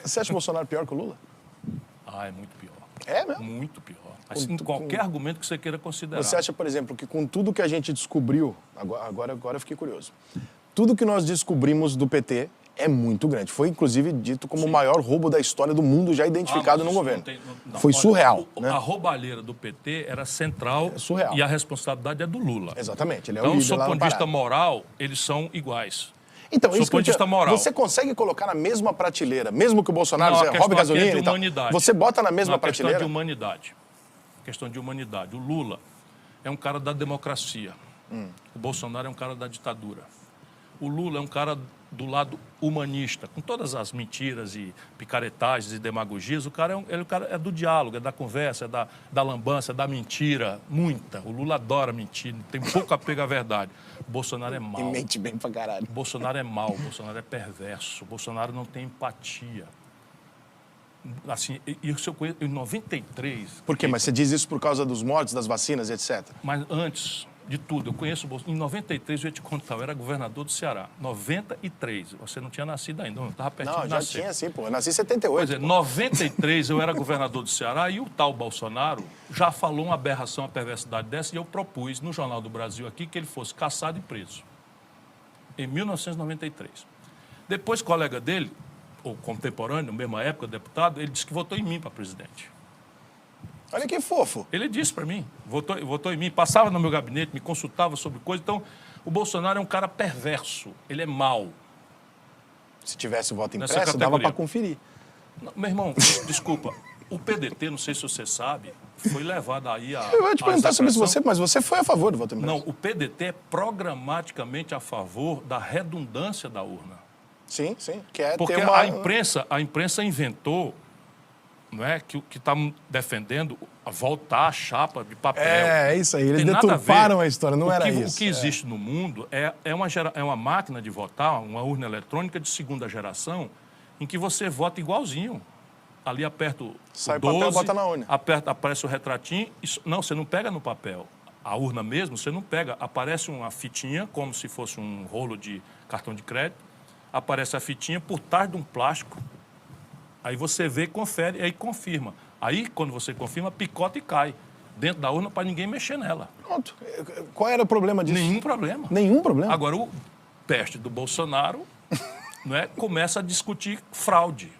Você acha o Bolsonaro pior que o Lula? Ah, é muito pior. É mesmo? Muito pior. Assim, qualquer argumento que você queira considerar. Você acha, por exemplo, que com tudo que a gente descobriu... Agora eu fiquei curioso. Tudo que nós descobrimos do PT é muito grande. Foi, inclusive, dito como o maior roubo da história do mundo já identificado no governo. Foi surreal. Né? A roubalheira do PT era central surreal. E a responsabilidade é do Lula. Exatamente. Ele é então, o líder do lá ponto na de vista parada. moral, eles são iguais. Então, do isso ponto de vista moral. Você consegue colocar na mesma prateleira, mesmo que o Bolsonaro Não, roube gasolina é de e tal, humanidade. você bota na mesma Não, prateleira? Questão de humanidade. Questão de humanidade. O Lula é um cara da democracia. O Bolsonaro é um cara da ditadura. O Lula é um cara do lado humanista, com todas as mentiras e picaretagens e demagogias. O cara é do diálogo, é da conversa, é da lambança, é da mentira, muita. O Lula adora mentir, tem pouco apego à verdade. O Bolsonaro é mau. E mente bem pra caralho. O Bolsonaro é mau, o Bolsonaro é perverso, o Bolsonaro não tem empatia. Assim, isso eu conheço em 93. Por quê? Mas você diz isso por causa dos mortos, das vacinas, etc. Mas antes de tudo, eu conheço o Bolsonaro. Em 93, eu ia te contar, eu era governador do Ceará. 93, você não tinha nascido ainda, não estava pertinho de nascer. Não, já tinha sim, pô. Eu nasci em 78. Pois é, 93 eu era governador do Ceará e o tal Bolsonaro já falou uma aberração, uma perversidade dessa, e eu propus no Jornal do Brasil aqui que ele fosse caçado e preso. Em 1993. Depois, colega dele, ou contemporâneo, na mesma época, deputado, ele disse que votou em mim para presidente. Olha que fofo. Ele disse para mim, votou em mim, passava no meu gabinete, me consultava sobre coisas. Então, o Bolsonaro é um cara perverso, ele é mau. Se tivesse voto Nessa impresso, categoria. dava para conferir. Não, meu irmão, desculpa, o PDT, não sei se você sabe, foi levado aí a... Eu ia te perguntar sobre isso, mas você foi a favor do voto impresso. Não, o PDT é programaticamente a favor da redundância da urna. Sim, sim. Que é porque ter uma... a imprensa inventou, não é, que está defendendo voltar a chapa de papel. É isso aí. Eles Tem nada deturparam a história, não era isso. O que existe no mundo é uma máquina de votar, uma urna eletrônica de segunda geração, em que você vota igualzinho. Ali aperta o Sai 12, papel, bota na urna. Aparece o retratinho. Não, você não pega no papel. A urna mesmo, você não pega. Aparece uma fitinha, como se fosse um rolo de cartão de crédito. Aparece a fitinha por trás de um plástico. Aí você vê, confere, aí confirma. Aí, quando você confirma, picota e cai dentro da urna para ninguém mexer nela. Pronto. Qual era o problema disso? Nenhum problema. Nenhum problema? Agora, o peste do Bolsonaro não é, começa a discutir fraude.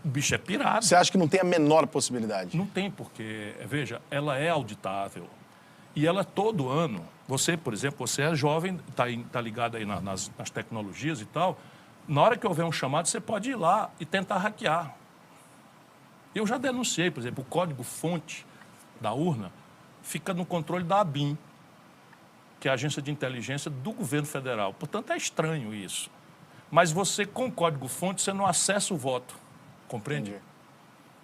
O bicho é pirado. Você acha que não tem a menor possibilidade? Não tem, porque, veja, ela é auditável. E ela todo ano, você, por exemplo, você é jovem, está ligado aí nas tecnologias e tal, na hora que houver um chamado, você pode ir lá e tentar hackear. Eu já denunciei, por exemplo, o código-fonte da urna fica no controle da ABIN, que é a agência de inteligência do governo federal. Portanto, é estranho isso. Mas você, com o código-fonte, você não acessa o voto. Compreende? Entendi.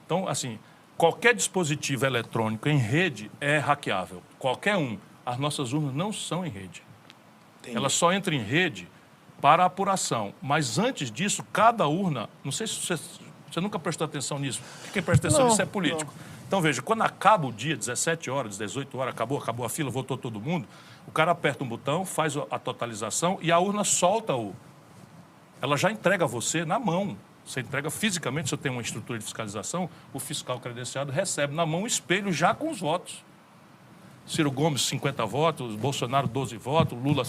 Então, assim, qualquer dispositivo eletrônico em rede é hackeável. Qualquer um. As nossas urnas não são em rede. Entendi. Elas só entram em rede para apuração. Mas antes disso, cada urna... Não sei se você nunca prestou atenção nisso. Quem presta atenção nisso é político. Não. Então, veja, quando acaba o dia, 17 horas, 18 horas, acabou a fila, votou todo mundo, o cara aperta um botão, faz a totalização e a urna solta ela já entrega a você na mão. Você entrega fisicamente, se você tem uma estrutura de fiscalização, o fiscal credenciado recebe na mão o espelho já com os votos. Ciro Gomes, 50 votos, Bolsonaro, 12 votos, Lula,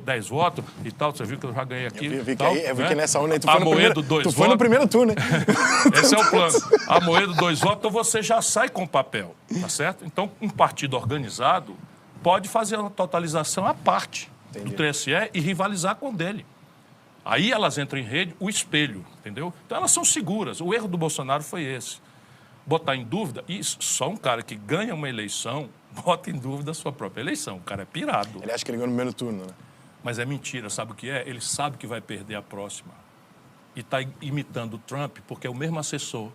10 votos e tal. Você viu que eu já ganhei aqui. Eu vi que nessa urna aí tu tu foi no primeiro turno, hein? Esse é o plano. Amoedo, 2 votos, então você já sai com o papel, tá certo? Então, um partido organizado pode fazer uma totalização à parte do TSE e rivalizar com o dele. Aí elas entram em rede, o espelho, entendeu? Então elas são seguras. O erro do Bolsonaro foi esse. Botar em dúvida, e só um cara que ganha uma eleição bota em dúvida a sua própria eleição. O cara é pirado. Ele acha que ele ganhou no primeiro turno, né? Mas é mentira, sabe o que é? Ele sabe que vai perder a próxima. E está imitando o Trump, porque é o mesmo assessor,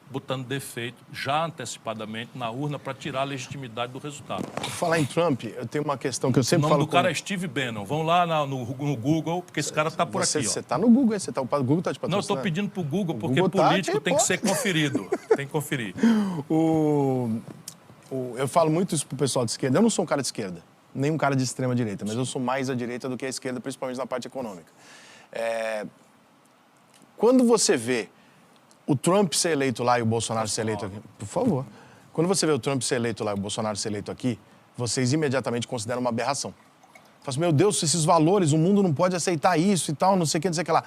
botando defeito já antecipadamente na urna para tirar a legitimidade do resultado. Por falar em Trump, eu tenho uma questão que eu sempre falo... O nome do cara é Steve Bannon. Vão lá no Google, porque esse cara está por aqui. Você está no Google, o Google está te patrocinando. Não, eu estou pedindo para o Google, porque Google político tem que ser conferido. Tem que conferir. Eu falo muito isso pro pessoal de esquerda. Eu não sou um cara de esquerda, nem um cara de extrema direita, mas eu sou mais à direita do que à esquerda, principalmente na parte econômica. Quando você vê o Trump ser eleito lá e o Bolsonaro ser eleito aqui, por favor. Quando você vê o Trump ser eleito lá e o Bolsonaro ser eleito aqui, vocês imediatamente consideram uma aberração. Fala assim, meu Deus, esses valores, o mundo não pode aceitar isso e tal, não sei o que, não sei o que lá.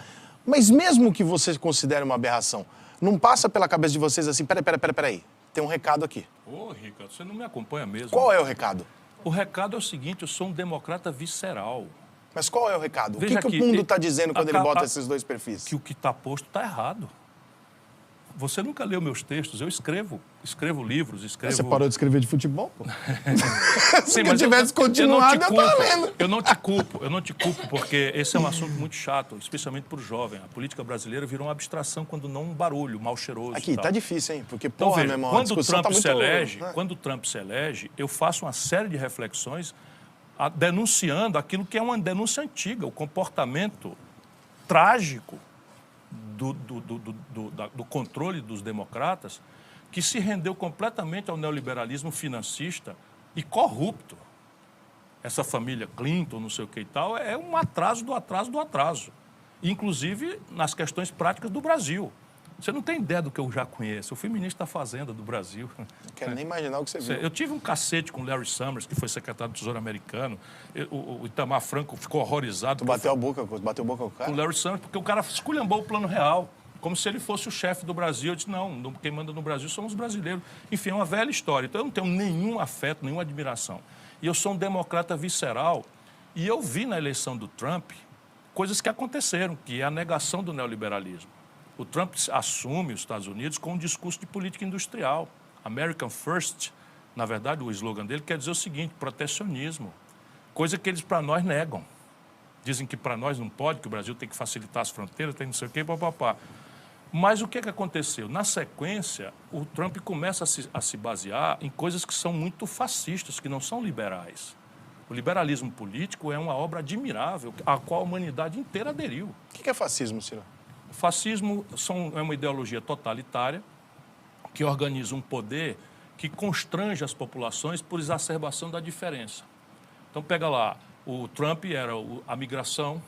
Mas mesmo que você considere uma aberração, não passa pela cabeça de vocês assim, peraí, tem um recado aqui. Ô, Ricardo, você não me acompanha mesmo. Qual é o recado? O recado é o seguinte, eu sou um democrata visceral. Mas qual é o recado? Veja o que aqui, o mundo está dizendo quando ele bota esses dois perfis? Que o que está posto está errado. Você nunca leu meus textos, eu escrevo livros, escrevo... Você parou de escrever de futebol, pô? Sim, Se eu tivesse continuado, eu tava lendo. Eu não te culpo, porque esse é um assunto muito chato, especialmente para o jovem. A política brasileira virou uma abstração, quando não um barulho, mal cheiroso. Aqui, tá difícil, hein? Porque, então, porra, veja, meu irmão, quando o Trump se elege, eu faço uma série de reflexões denunciando aquilo que é uma denúncia antiga, o comportamento trágico do controle dos democratas, que se rendeu completamente ao neoliberalismo financista e corrupto. Essa família Clinton, não sei o que e tal, é um atraso do atraso do atraso. Inclusive nas questões práticas do Brasil. Você não tem ideia do que eu já conheço. Eu fui ministro da Fazenda do Brasil. Não quero nem imaginar o que você viu. Eu tive um cacete com o Larry Summers, que foi secretário do Tesouro Americano. O Itamar Franco ficou horrorizado. Tu bateu boca com o cara? Com o Larry Summers, porque o cara esculhambou o Plano Real, como se ele fosse o chefe do Brasil. Eu disse, não, quem manda no Brasil somos os brasileiros. Enfim, é uma velha história. Então eu não tenho nenhum afeto, nenhuma admiração. E eu sou um democrata visceral. E eu vi na eleição do Trump coisas que aconteceram, que é a negação do neoliberalismo. O Trump assume os Estados Unidos com um discurso de política industrial. American First, na verdade, o slogan dele quer dizer o seguinte, protecionismo. Coisa que eles, para nós, negam. Dizem que para nós não pode, que o Brasil tem que facilitar as fronteiras, tem não sei o quê, papapá. Mas o que aconteceu? Na sequência, o Trump começa a se basear em coisas que são muito fascistas, que não são liberais. O liberalismo político é uma obra admirável, à qual a humanidade inteira aderiu. O que é fascismo, Ciro? O fascismo é uma ideologia totalitária que organiza um poder que constrange as populações por exacerbação da diferença. Então, pega lá, o Trump era a migração,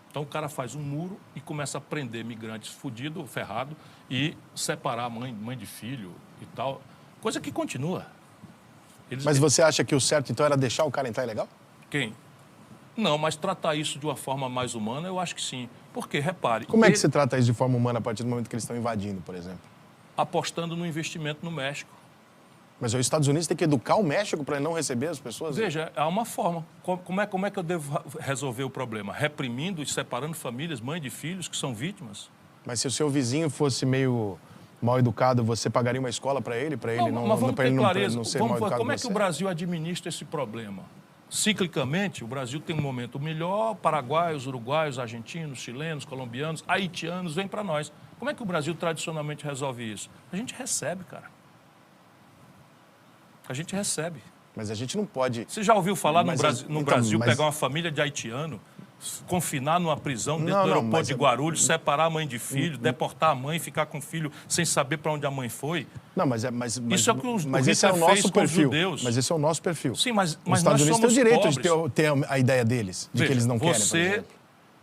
então o cara faz um muro e começa a prender migrantes fudidos, ferrados, e separar mãe de filho e tal, coisa que continua. Mas você acha que o certo, então, era deixar o cara entrar ilegal? Quem? Não, mas tratar isso de uma forma mais humana, eu acho que sim. Porque, repare... Como é que se trata isso de forma humana a partir do momento que eles estão invadindo, por exemplo? Apostando no investimento no México. Mas os Estados Unidos têm que educar o México para não receber as pessoas? Veja, há uma forma. Como é que eu devo resolver o problema? Reprimindo e separando famílias, mãe de filhos que são vítimas? Mas se o seu vizinho fosse meio mal educado, você pagaria uma escola para ele? Para ele não, mas vamos ter clareza. Não ser mal educado. Como é que o Brasil administra esse problema? Ciclicamente, o Brasil tem um momento melhor, paraguaios, uruguaios, argentinos, chilenos, colombianos, haitianos vêm para nós. Como é que o Brasil tradicionalmente resolve isso? A gente recebe, cara. A gente recebe. Mas a gente não pode... Você já ouviu falar no Brasil mas... pegar uma família de haitiano, confinar numa prisão dentro do aeroporto de Guarulhos, separar a mãe de filho, deportar a mãe, ficar com o filho sem saber para onde a mãe foi? Não, isso é o que o esse é o nosso perfil. Judeus. Mas esse é o nosso perfil. Sim, mas os Estados Unidos têm o direito pobres. de ter a ideia deles, de que eles não querem, por exemplo. Você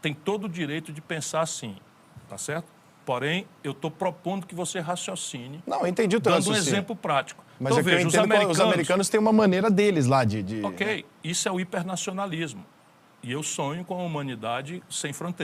tem todo o direito de pensar assim, tá certo? Porém, eu estou propondo que você raciocine. Não, eu entendi o teu dando um exemplo prático. Mas então, veja, os americanos têm uma maneira deles lá de... Ok, isso é o hipernacionalismo. E eu sonho com a humanidade sem fronteiras.